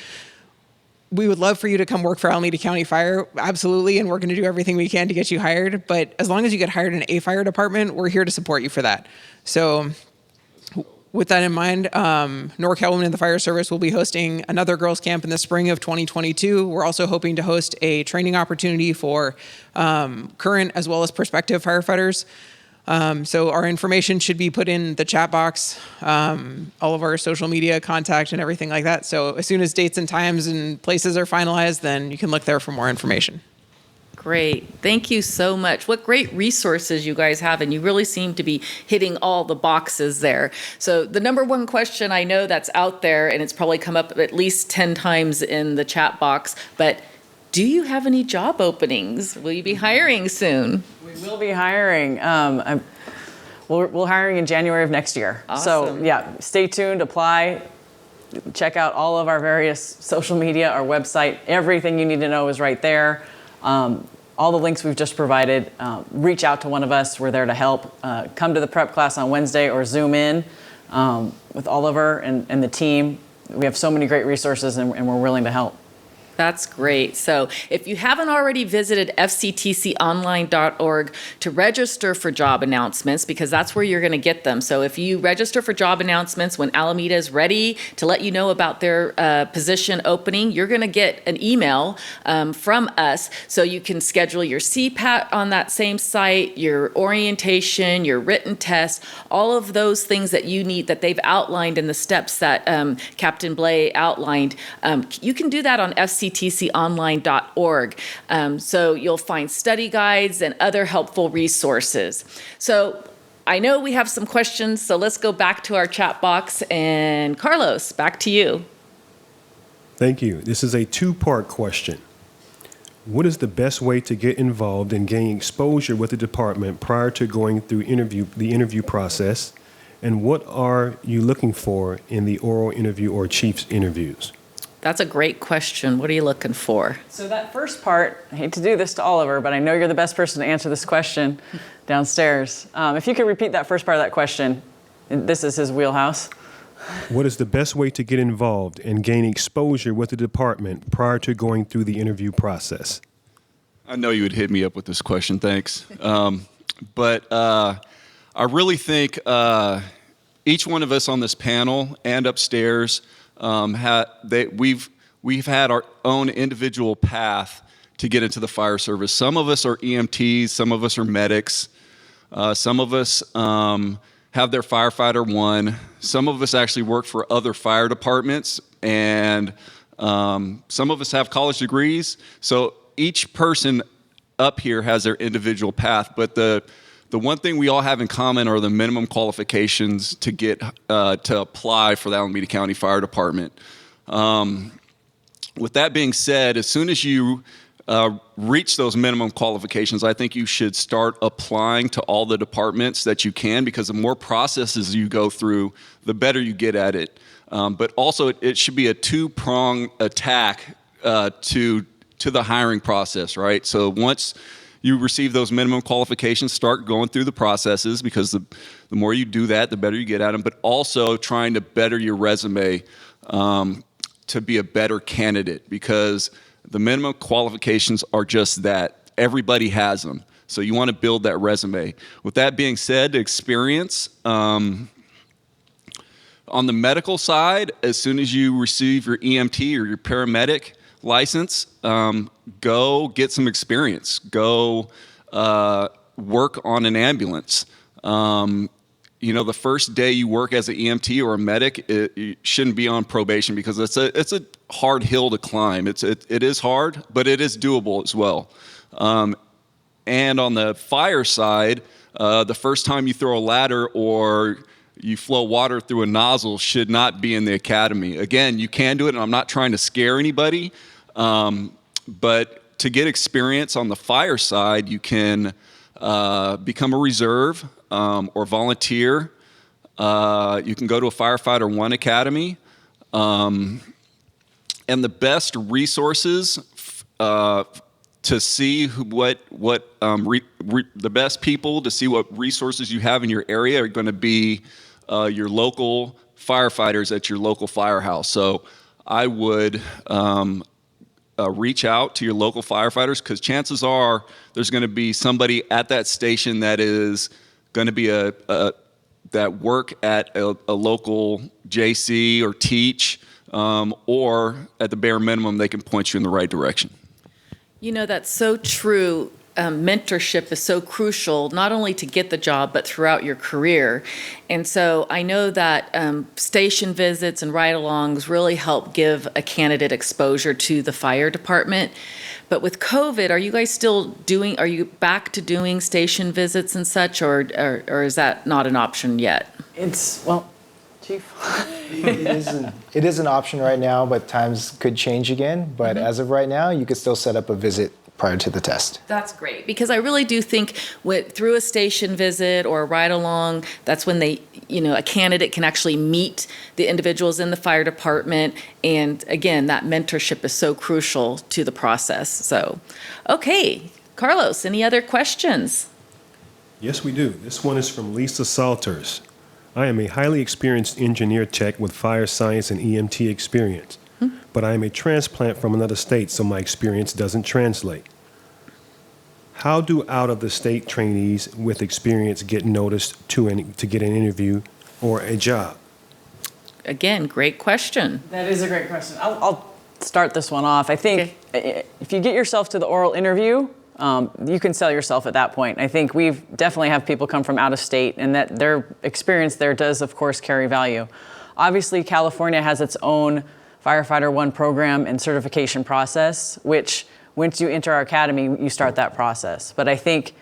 we would love for you to come work for Alameda County Fire, absolutely, and we're going to do everything we can to get you hired. But as long as you get hired in a fire department, we're here to support you for that. So with that in mind, Norcal Women in the Fire Service will be hosting another girls' camp in the spring of 2022. We're also hoping to host a training opportunity for current as well as prospective firefighters. So our information should be put in the chat box, all of our social media contact and everything like that. So as soon as dates and times and places are finalized, then you can look there for more information. Great. Thank you so much. What great resources you guys have, and you really seem to be hitting all the boxes there. So the number one question I know that's out there, and it's probably come up at least 10 times in the chat box, but do you have any job openings? Will you be hiring soon? We will be hiring. We're hiring in January of next year. Awesome. So yeah, stay tuned, apply, check out all of our various social media, our website. Everything you need to know is right there. All the links we've just provided. Reach out to one of us. We're there to help. Come to the prep class on Wednesday or Zoom in with Oliver and the team. We have so many great resources, and we're willing to help. That's great. So if you haven't already visited fctconline.org to register for job announcements, because that's where you're going to get them. So if you register for job announcements when Alameda is ready to let you know about their position opening, you're going to get an email from us, so you can schedule your CPAT on that same site, your orientation, your written test, all of those things that you need that they've outlined in the steps that Captain Blay outlined. You can do that on fctconline.org. So you'll find study guides and other helpful resources. So I know we have some questions, so let's go back to our chat box. And Carlos, back to you. Thank you. This is a 2-part question. What is the best way to get involved and gain exposure with the department prior to going through the interview process? And what are you looking for in the oral interview or chief's interviews? That's a great question. What are you looking for? So that first part, I hate to do this to Oliver, but I know you're the best person to answer this question downstairs. If you could repeat that first part of that question, this is his wheelhouse. What is the best way to get involved and gain exposure with the department prior to going through the interview process? I know you would hit me up with this question, thanks. But I really think each one of us on this panel and upstairs, we've had our own individual path to get into the fire service. Some of us are EMTs, some of us are medics, some of us have their firefighter one. Some of us actually work for other fire departments, and some of us have college degrees. So each person up here has their individual path, but the one thing we all have in common are the minimum qualifications to get to apply for the Alameda County Fire Department. With that being said, as soon as you reach those minimum qualifications, I think you should start applying to all the departments that you can, because the more processes you go through, the better you get at it. But also, it should be a two-prong attack to the hiring process, right? So once you receive those minimum qualifications, start going through the processes, because the more you do that, the better you get at them, but also trying to better your resume to be a better candidate, because the minimum qualifications are just that. Everybody has them. So you want to build that resume. With that being said, experience. On the medical side, as soon as you receive your EMT or your paramedic license, go get some experience. Go work on an ambulance. The first day you work as an EMT or a medic, you shouldn't be on probation, because it's a hard hill to climb. It is hard, but it is doable as well. And on the fire side, the first time you throw a ladder or you flow water through a nozzle should not be in the academy. Again, you can do it, and I'm not trying to scare anybody, but to get experience on the fire side, you can become a reserve or volunteer. You can go to a Firefighter 1 Academy. And the best resources to see the best people to see what resources you have in your area are going to be your local firefighters at your local firehouse. So I would reach out to your local firefighters, because chances are there's going to be somebody at that station that is going to be that work at a local JC or teach, or at the bare minimum, they can point you in the right direction. That's so true. Mentorship is so crucial, not only to get the job, but throughout your career. And so I know that station visits and ride-alongs really help give a candidate exposure to the fire department. But with COVID, are you guys are you back to doing station visits and such, or is that not an option yet? Chief? It is an option right now, but times could change again. But as of right now, you could still set up a visit prior to the test. That's great, because I really do think through a station visit or a ride-along, that's when a candidate can actually meet the individuals in the fire department. And again, that mentorship is so crucial to the process. So, okay, Carlos, any other questions? Yes, we do. This one is from Lisa Salters. I am a highly experienced engineer tech with fire science and EMT experience, but I am a transplant from another state, so my experience doesn't translate. How do out-of-the-state trainees with experience get noticed to get an interview or a job? Again, great question. That is a great question. I'll start this one off. I think if you get yourself to the oral interview, you can sell yourself at that point. I think we've definitely have people come from out of state, and that their experience there does, of course, carry value. Obviously, California has its own Firefighter 1 program and certification process, which once you enter our academy, you start that process. But I think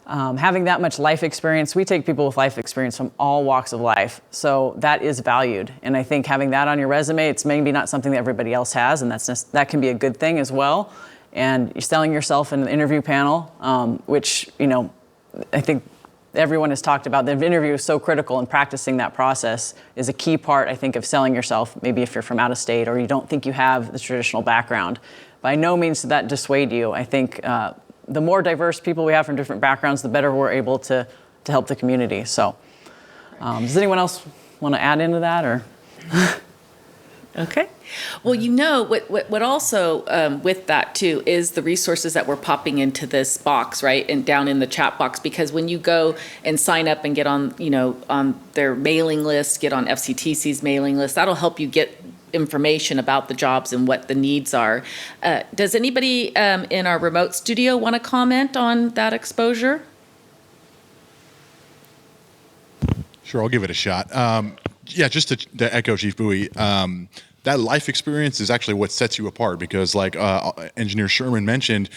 having that much life experience, we take people with life experience from all walks of life. So that is valued. And I think having that on your resume, it's maybe not something that everybody else has, and that can be a good thing as well. and you're selling yourself in an interview panel, which, I think everyone has talked about. The interview is so critical, and practicing that process is a key part, I think, of selling yourself, maybe if you're from out of state or you don't think you have the traditional background. By no means did that dissuade you. I think the more diverse people we have from different backgrounds, the better we're able to help the community. So does anyone else want to add into that, or? Okay. Well, what also with that too is the resources that we're popping into this box, right, and down in the chat box, because when you go and sign up and get on, on their mailing list, get on FCTC's mailing list, that'll help you get information about the jobs and what the needs are. Does anybody in our remote studio want to comment on that exposure? Sure, I'll give it a shot. Just to echo Chief Bowie, that life experience is actually what sets you apart, because like Engineer Sherman mentioned,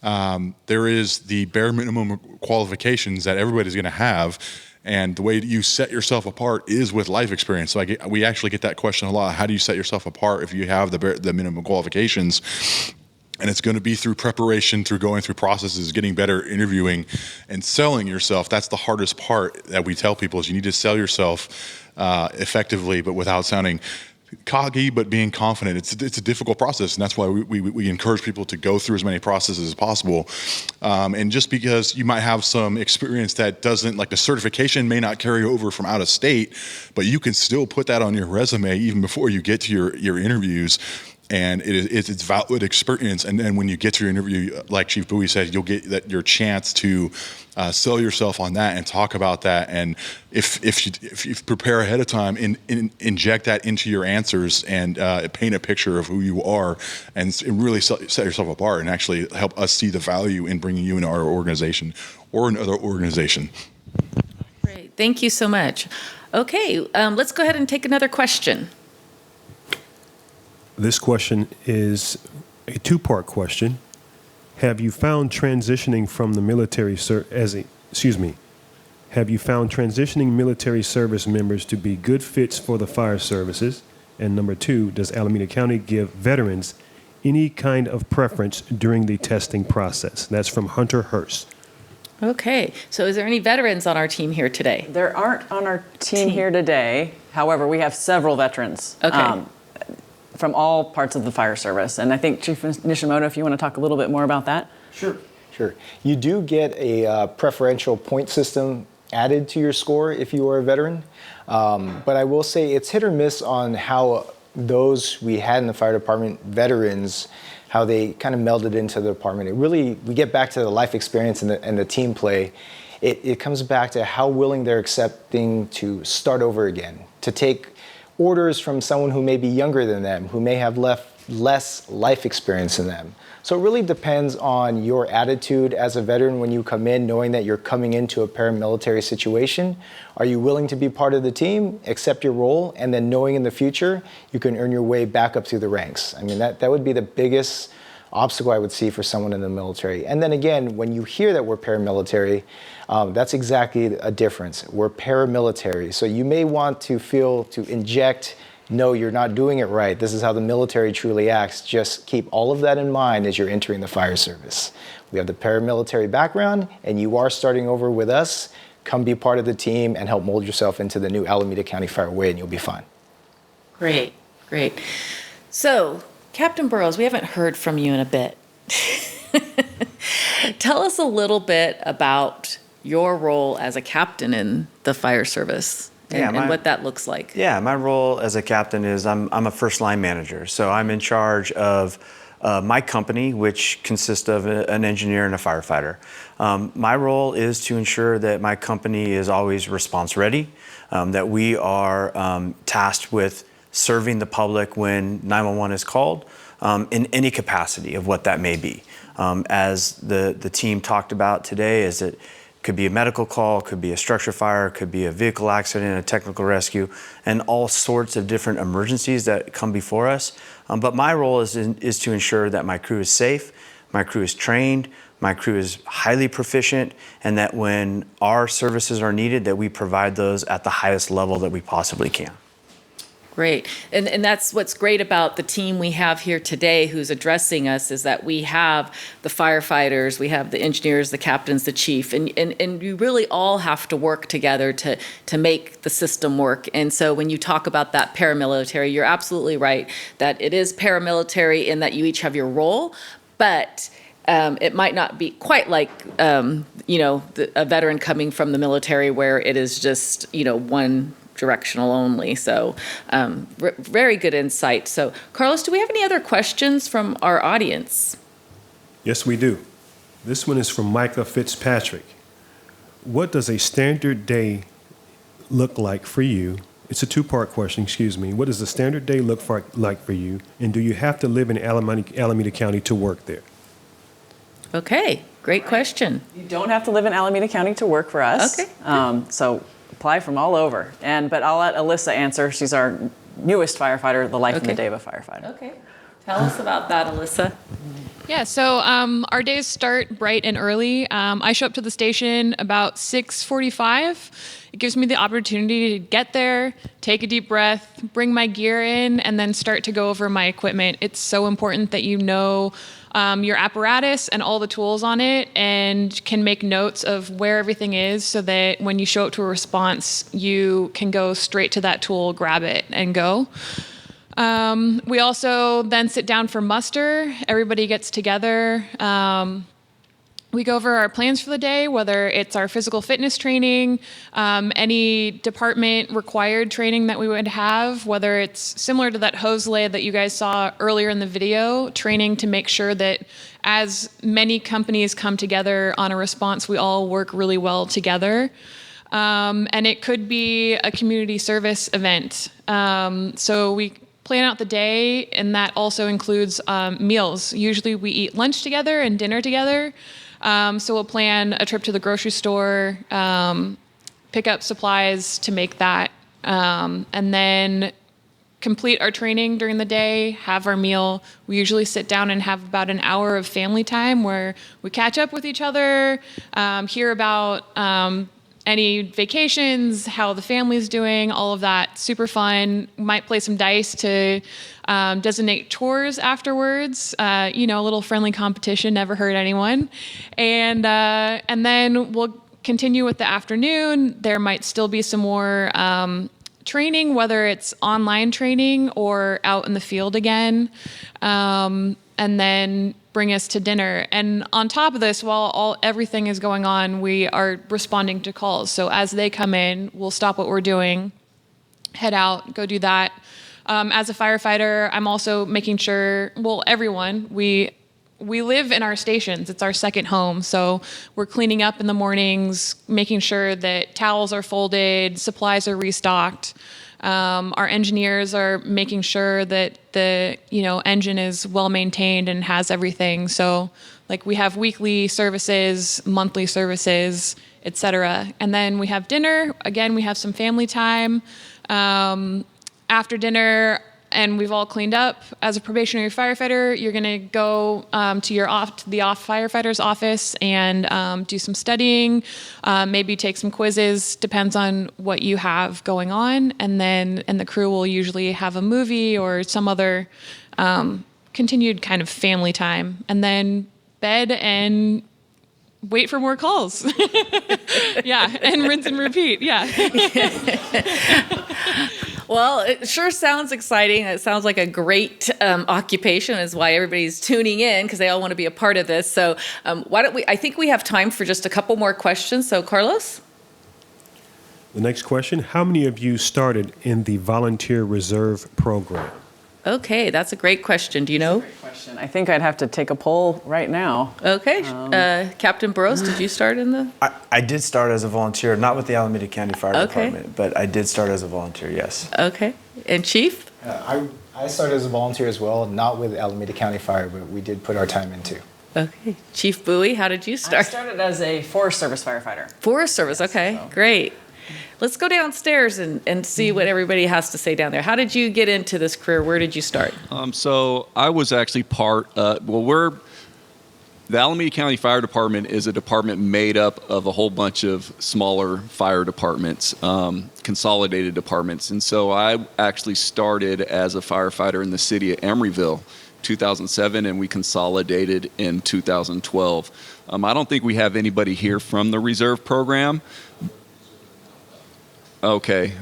there is the bare minimum qualifications that everybody's going to have, and the way that you set yourself apart is with life experience. So we actually get that question a lot. How do you set yourself apart if you have the minimum qualifications? And it's going to be through preparation, through going through processes, getting better, interviewing, and selling yourself. That's the hardest part that we tell people, is you need to sell yourself effectively, but without sounding cocky, but being confident. It's a difficult process, and that's why we encourage people to go through as many processes as possible. And just because you might have some experience that doesn't, like the certification may not carry over from out of state, but you can still put that on your resume even before you get to your interviews. And it's valid experience. And then when you get to your interview, like Chief Bowie said, you'll get your chance to sell yourself on that and talk about that. And if you prepare ahead of time, inject that into your answers and paint a picture of who you are, and really set yourself apart, and actually help us see the value in bringing you into our organization or another organization. Great, thank you so much. Okay, let's go ahead and take another question. This question is a two-part question. Have you found transitioning from the military Have you found transitioning military service members to be good fits for the fire services? And number two, does Alameda County give veterans any kind of preference during the testing process? That's from Hunter Hurst. Okay, so is there any veterans on our team here today? There aren't on our team here today. However, we have several veterans. Okay. From all parts of the fire service. And I think Chief Nishimoto, if you want to talk a little bit more about that. Sure. You do get a preferential point system added to your score if you are a veteran. But I will say it's hit or miss on how those we had in the fire department, veterans, how they kind of melded into the department. We get back to the life experience and the team play. It comes back to how willing they're accepting to start over again, to take orders from someone who may be younger than them, who may have less life experience than them. So it really depends on your attitude as a veteran when you come in, knowing that you're coming into a paramilitary situation. Are you willing to be part of the team, accept your role, and then knowing in the future you can earn your way back up through the ranks? I mean, that would be the biggest obstacle I would see for someone in the military. And then again, when you hear that we're paramilitary, that's exactly a difference. We're paramilitary. So you may want to inject, no, you're not doing it right. This is how the military truly acts. Just keep all of that in mind as you're entering the fire service. We have the paramilitary background, and you are starting over with us. Come be part of the team and help mold yourself into the new Alameda County Fire way, and you'll be fine. Great. So, Captain Burrows, we haven't heard from you in a bit. Tell us a little bit about your role as a captain in the fire service and what that looks like. Yeah, my role as a captain is I'm a first line manager. So I'm in charge of my company, which consists of an engineer and a firefighter. My role is to ensure that my company is always response ready, that we are tasked with serving the public when 911 is called, in any capacity of what that may be. As the team talked about today, is it could be a medical call, could be a structure fire, could be a vehicle accident, a technical rescue, and all sorts of different emergencies that come before us. But my role is to ensure that my crew is safe, my crew is trained, my crew is highly proficient, and that when our services are needed, that we provide those at the highest level that we possibly can. Great. And that's what's great about the team we have here today who's addressing us is that we have the firefighters, we have the engineers, the captains, the chief, and you really all have to work together to make the system work. And so when you talk about that paramilitary, you're absolutely right that it is paramilitary in that you each have your role, but it might not be quite like, a veteran coming from the military where it is just, one directional only. So very good insight. So Carlos, do we have any other questions from our audience? Yes, we do. This one is from Micah Fitzpatrick. What does a standard day look like for you? It's a two-part question, excuse me. What does a standard day look like for you? And do you have to live in Alameda County to work there? Okay, great question. You don't have to live in Alameda County to work for us. Okay. So apply from all over. But I'll let Alyssa answer. She's our newest firefighter, the life and the day of a firefighter. Okay. Tell us about that, Alyssa. Yeah, so our days start bright and early. I show up to the station about 6:45. It gives me the opportunity to get there, take a deep breath, bring my gear in, and then start to go over my equipment. It's so important that you know your apparatus and all the tools on it and can make notes of where everything is so that when you show up to a response, you can go straight to that tool, grab it, and go. We also then sit down for muster. Everybody gets together. We go over our plans for the day, whether it's our physical fitness training, any department required training that we would have, whether it's similar to that hose lay that you guys saw earlier in the video, training to make sure that as many companies come together on a response, we all work really well together. And it could be a community service event. So we plan out the day, and that also includes meals. Usually we eat lunch together and dinner together. So we'll plan a trip to the grocery store, pick up supplies to make that, and then complete our training during the day, have our meal. We usually sit down and have about an hour of family time where we catch up with each other, hear about any vacations, how the family's doing, all of that. Super fun. Might play some dice to designate chores afterwards. A little friendly competition, never hurt anyone. And then we'll continue with the afternoon. There might still be some more training, whether it's online training or out in the field again. And then bring us to dinner. And on top of this, while everything is going on, we are responding to calls. So as they come in, we'll stop what we're doing, head out, go do that. As a firefighter, I'm also making sure, everyone, we live in our stations. It's our second home. So we're cleaning up in the mornings, making sure that towels are folded, supplies are restocked. Our engineers are making sure that the engine is well maintained and has everything. So we have weekly services, monthly services, etc. And then we have dinner. Again, we have some family time. After dinner, and we've all cleaned up. As a probationary firefighter, you're going to go to the firefighter's office and do some studying, maybe take some quizzes, depends on what you have going on. And the crew will usually have a movie or some other continued kind of family time. And then bed and wait for more calls. Yeah, and rinse and repeat, yeah. Well, it sure sounds exciting. It sounds like a great occupation is why everybody's tuning in because they all want to be a part of this. So I think we have time for just a couple more questions. So Carlos? The next question, how many of you started in the Volunteer Reserve Program? Okay, that's a great question. Do you know? Great question. I think I'd have to take a poll right now. Okay. Captain Burrows, did you start in the? I did start as a volunteer, not with the Alameda County Fire Department, but I did start as a volunteer, yes. Okay. And Chief? I started as a volunteer as well, not with Alameda County Fire, but we did put our time into. Okay. Chief Bowie, how did you start? I started as a Forest Service firefighter. Forest Service, okay. Great. Let's go downstairs and see what everybody has to say down there. How did you get into this career? Where did you start? So I was actually part, we're The Alameda County Fire Department is a department made up of a whole bunch of smaller fire departments, consolidated departments. And so I actually started as a firefighter in the city of Emeryville, 2007, and we consolidated in 2012. I don't think we have anybody here from the reserve program. Okay.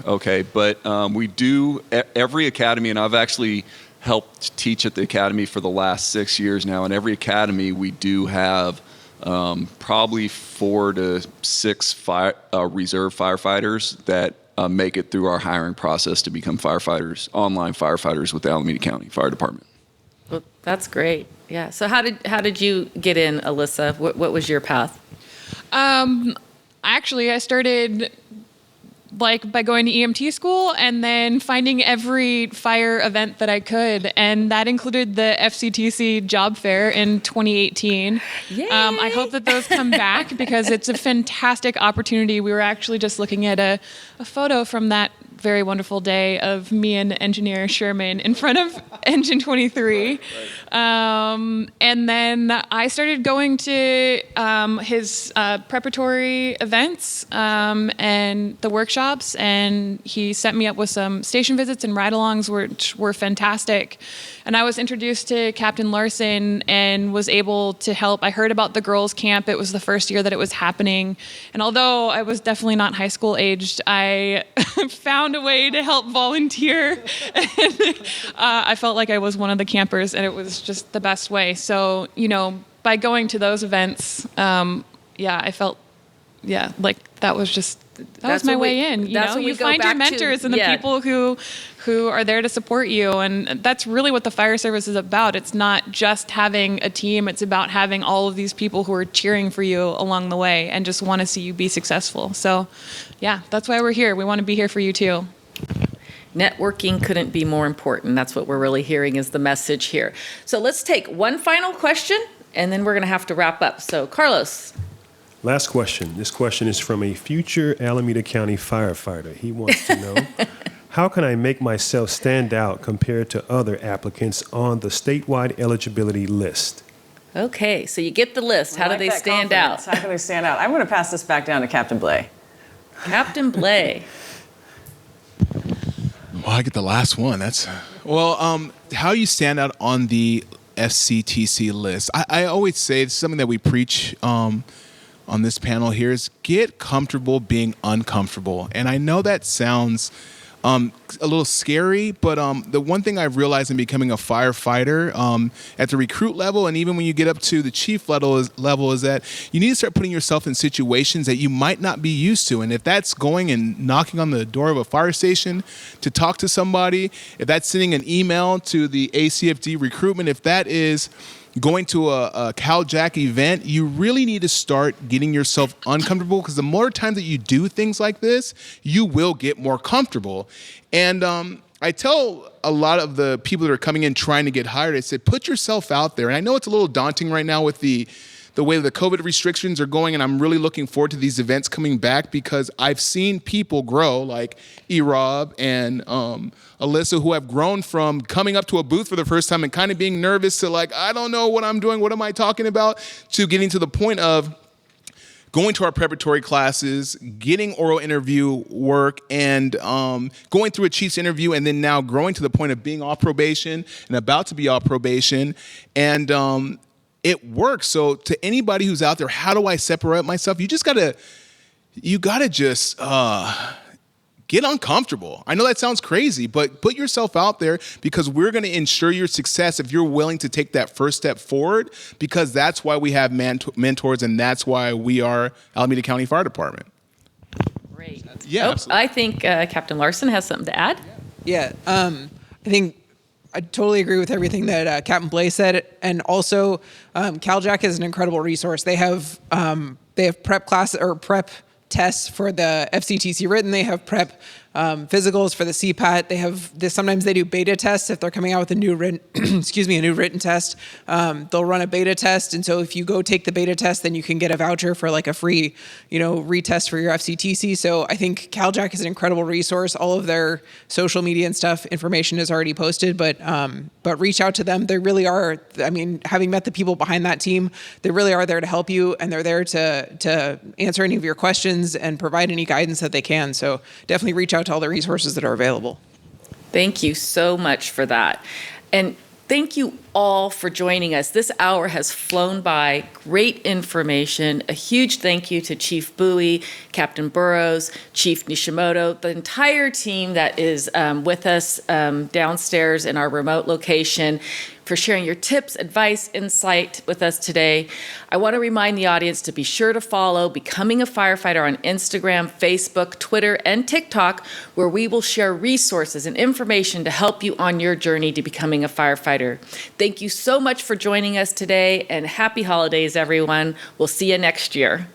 But we do, every academy, and I've actually helped teach at the academy for the last 6 years now. In every academy, we do have probably 4 to 6 reserve firefighters that make it through our hiring process to become firefighters, online firefighters with the Alameda County Fire Department. Well, that's great. Yeah. So how did you get in, Alyssa? What was your path? Actually, I started by going to EMT school and then finding every fire event that I could. And that included the Sctc job fair in 2018. Yay! I hope that those come back because it's a fantastic opportunity. We were actually just looking at a photo from that very wonderful day of me and engineer Sherman in front of Engine 23. And then I started going to his preparatory events and the workshops, and he set me up with some station visits and ride-alongs, which were fantastic. And I was introduced to Captain Larson and was able to help. I heard about the girls' camp. It was the first year that it was happening. And although I was definitely not high school aged, I found a way to help volunteer. And, I felt like I was one of the campers, and it was just the best way. So, by going to those events, I felt, like that was my way in. You find your mentors and the people who are there to support you. And that's really what the fire service is about. It's not just having a team. It's about having all of these people who are cheering for you along the way and just want to see you be successful. So, that's why we're here. We want to be here for you too. Networking couldn't be more important. That's what we're really hearing is the message here. So let's take one final question, and then we're going to have to wrap up. So, Carlos. Last question. This question is from a future Alameda County firefighter. He wants to know, how can I make myself stand out compared to other applicants on the statewide eligibility list? Okay, so you get the list. How do they stand out? How can they stand out? I'm going to pass this back down to Captain Blay. Captain Blay. Well, I get the last one. How you stand out on the Sctc list. I always say it's something that we preach on this panel here is get comfortable being uncomfortable. And I know that sounds a little scary, but the one thing I've realized in becoming a firefighter at the recruit level, and even when you get up to the chief level is that you need to start putting yourself in situations that you might not be used to. And if that's going and knocking on the door of a fire station to talk to somebody, if that's sending an email to the ACFD recruitment, if that is going to a Cal-JAC event, you really need to start getting yourself uncomfortable, because the more times that you do things like this, you will get more comfortable. And I tell a lot of the people that are coming in trying to get hired, I said, put yourself out there. And I know it's a little daunting right now with the way the COVID restrictions are going, and I'm really looking forward to these events coming back, because I've seen people grow like E-Rob and Alyssa, who have grown from coming up to a booth for the first time and kind of being nervous to I don't know what I'm doing, what am I talking about, to getting to the point of going to our preparatory classes, getting oral interview work, and going through a chief's interview, and then now growing to the point of being off probation and about to be off probation. And it works. So to anybody who's out there, how do I separate myself? You gotta just get uncomfortable. I know that sounds crazy, but put yourself out there, because we're going to ensure your success if you're willing to take that first step forward, because that's why we have mentors, and that's why we are Alameda County Fire Department. Great. Yeah, absolutely. I think Captain Larson has something to add. Yeah, I think I totally agree with everything that Captain Blay said, and also Cal-JAC is an incredible resource. They have prep classes or prep tests for the FCTC written. They have prep physicals for the CPAT. They have this, sometimes they do beta tests if they're coming out with a new written, a new written test. They'll run a beta test, and so if you go take the beta test, then you can get a voucher for like a free, retest for your FCTC. So I think Cal-JAC is an incredible resource. All of their social media and stuff information is already posted, but reach out to them. They really are. I mean, having met the people behind that team, they really are there to help you, and they're there to answer any of your questions and provide any guidance that they can. So definitely reach out to all the resources that are available. Thank you so much for that. And thank you all for joining us. This hour has flown by. Great information. A huge thank you to Chief Bowie, Captain Burrows, Chief Nishimoto, the entire team that is with us downstairs in our remote location, for sharing your tips, advice, insight with us today. I want to remind the audience to be sure to follow Becoming a Firefighter on Instagram, Facebook, Twitter, and TikTok, where we will share resources and information to help you on your journey to becoming a firefighter. Thank you so much for joining us today, and happy holidays, everyone. We'll see you next year.